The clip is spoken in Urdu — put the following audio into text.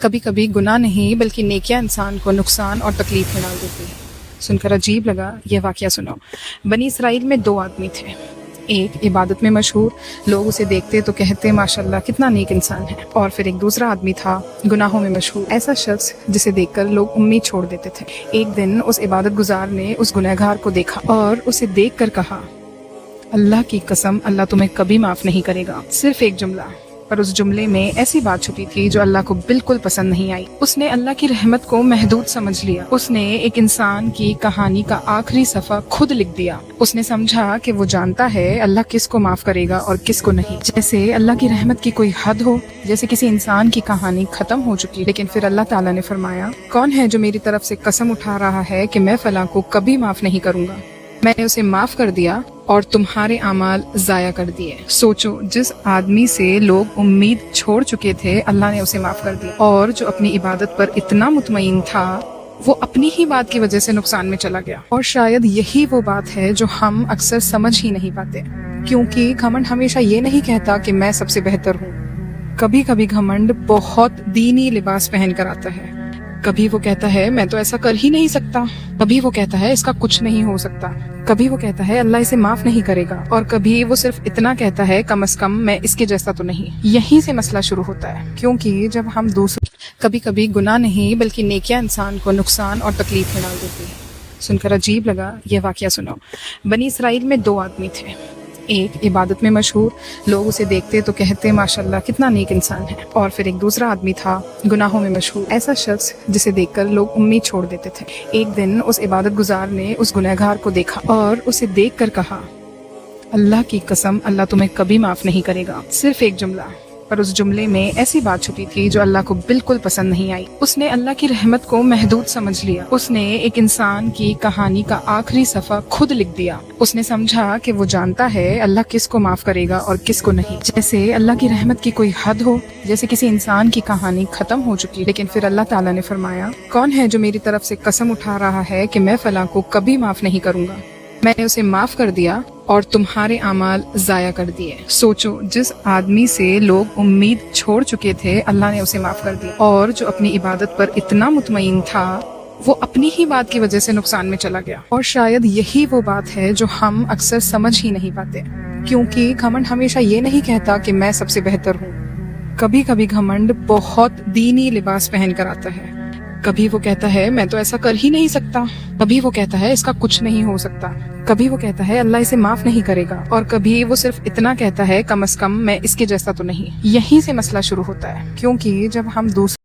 کبھی کبھی گناہ نہیں بلکہ نیکیاں انسان کو نقصان اور تکلیف میں ڈال دیتی ہے۔ سن کر عجیب لگا، یہ واقعہ سنو۔ بنی اسرائیل میں 2 آدمی تھے، ایک عبادت میں مشہور، لوگ اسے دیکھتے تو کہتے ماشاءاللہ کتنا نیک انسان ہے، اور پھر ایک دوسرا آدمی تھا گناہوں میں مشہور، ایسا شخص جسے دیکھ کر لوگ امید چھوڑ دیتے تھے۔ ایک دن اس عبادت گزار نے اس گنہگار کو دیکھا اور اسے دیکھ کر کہا، اللہ کی قسم اللہ تمہیں کبھی معاف نہیں کرے گا۔ صرف ایک جملہ، پر اس جملے میں ایسی بات چھپی تھی جو اللہ کو بالکل پسند نہیں آئی۔ اس نے اللہ کی رحمت کو محدود سمجھ لیا۔ اس نے ایک انسان کی کہانی کا آخری صفحہ خود لکھ دیا۔ اس نے سمجھا کہ وہ جانتا ہے اللہ کس کو معاف کرے گا اور کس کو نہیں، جیسے اللہ کی رحمت کی کوئی حد ہو، جیسے کسی انسان کی کہانی ختم ہو چکی۔ لیکن پھر اللہ تعالیٰ نے فرمایا، کون ہے جو میری طرف سے قسم اٹھا رہا ہے کہ میں فلاں کو کبھی معاف نہیں کروں گا؟ میں نے اسے معاف کر دیا اور تمہارے اعمال ضائع کر دیے۔ سوچو، جس آدمی سے لوگ امید چھوڑ چکے تھے اللہ نے اسے معاف کر دیا، اور جو اپنی عبادت پر اتنا مطمئن تھا وہ اپنی ہی بات کی وجہ سے نقصان میں چلا گیا۔ اور شاید یہی وہ بات ہے جو ہم اکثر سمجھ ہی نہیں پاتے، کیونکہ گھمنڈ ہمیشہ یہ نہیں کہتا کہ میں سب سے بہتر ہوں۔ کبھی کبھی گھمنڈ بہت دینی لباس پہن کر آتا ہے۔ کبھی وہ کہتا ہے میں تو ایسا کر ہی نہیں سکتا، کبھی وہ کہتا ہے اس کا کچھ نہیں ہو سکتا، کبھی وہ کہتا ہے اللہ اسے معاف نہیں کرے گا، اور کبھی وہ صرف اتنا کہتا ہے کم از کم میں اس کے جیسا تو نہیں۔ یہیں سے مسئلہ شروع ہوتا ہے، کیونکہ جب ہم کبھی کبھی گناہ نہیں بلکہ نیکیاں انسان کو نقصان اور تکلیف میں ڈال دیتی ہے۔ سن کر عجیب لگا، یہ واقعہ سنو۔ بنی اسرائیل میں 2 آدمی تھے، ایک عبادت میں مشہور، لوگ اسے دیکھتے تو کہتے ماشاءاللہ کتنا نیک انسان ہے، اور پھر ایک دوسرا آدمی تھا گناہوں میں مشہور، ایسا شخص جسے دیکھ کر لوگ امید چھوڑ دیتے تھے۔ ایک دن اس عبادت گزار نے اس گنہگار کو دیکھا اور اسے دیکھ کر کہا، اللہ کی قسم اللہ تمہیں کبھی معاف نہیں کرے گا۔ صرف ایک جملہ، پر اس جملے میں ایسی بات چھپی تھی جو اللہ کو بالکل پسند نہیں آئی۔ اس نے اللہ کی رحمت کو محدود سمجھ لیا۔ اس نے ایک انسان کی کہانی کا آخری صفحہ خود لکھ دیا۔ اس نے سمجھا کہ وہ جانتا ہے اللہ کس کو معاف کرے گا اور کس کو نہیں، جیسے اللہ کی رحمت کی کوئی حد ہو، جیسے کسی انسان کی کہانی ختم ہو چکی۔ لیکن پھر اللہ تعالیٰ نے فرمایا، کون ہے جو میری طرف سے قسم اٹھا رہا ہے کہ میں فلاں کو کبھی معاف نہیں کروں گا؟ میں نے اسے معاف کر دیا اور تمہارے اعمال ضائع کر دیے۔ سوچو، جس آدمی سے لوگ امید چھوڑ چکے تھے اللہ نے اسے معاف کر دیا، اور جو اپنی عبادت پر اتنا مطمئن تھا وہ اپنی ہی بات کی وجہ سے نقصان میں چلا گیا۔ اور شاید یہی وہ بات ہے جو ہم اکثر سمجھ ہی نہیں پاتے، کیونکہ گھمنڈ ہمیشہ یہ نہیں کہتا کہ میں سب سے بہتر ہوں۔ کبھی کبھی گھمنڈ بہت دینی لباس پہن کر آتا ہے۔ کبھی وہ کہتا ہے میں تو ایسا کر ہی نہیں سکتا، کبھی وہ کہتا ہے اس کا کچھ نہیں ہو سکتا، کبھی وہ کہتا ہے اللہ اسے معاف نہیں کرے گا، اور کبھی وہ صرف اتنا کہتا ہے کم از کم میں اس کے جیسا تو نہیں۔ یہیں سے مسئلہ شروع ہوتا ہے، کیونکہ جب ہم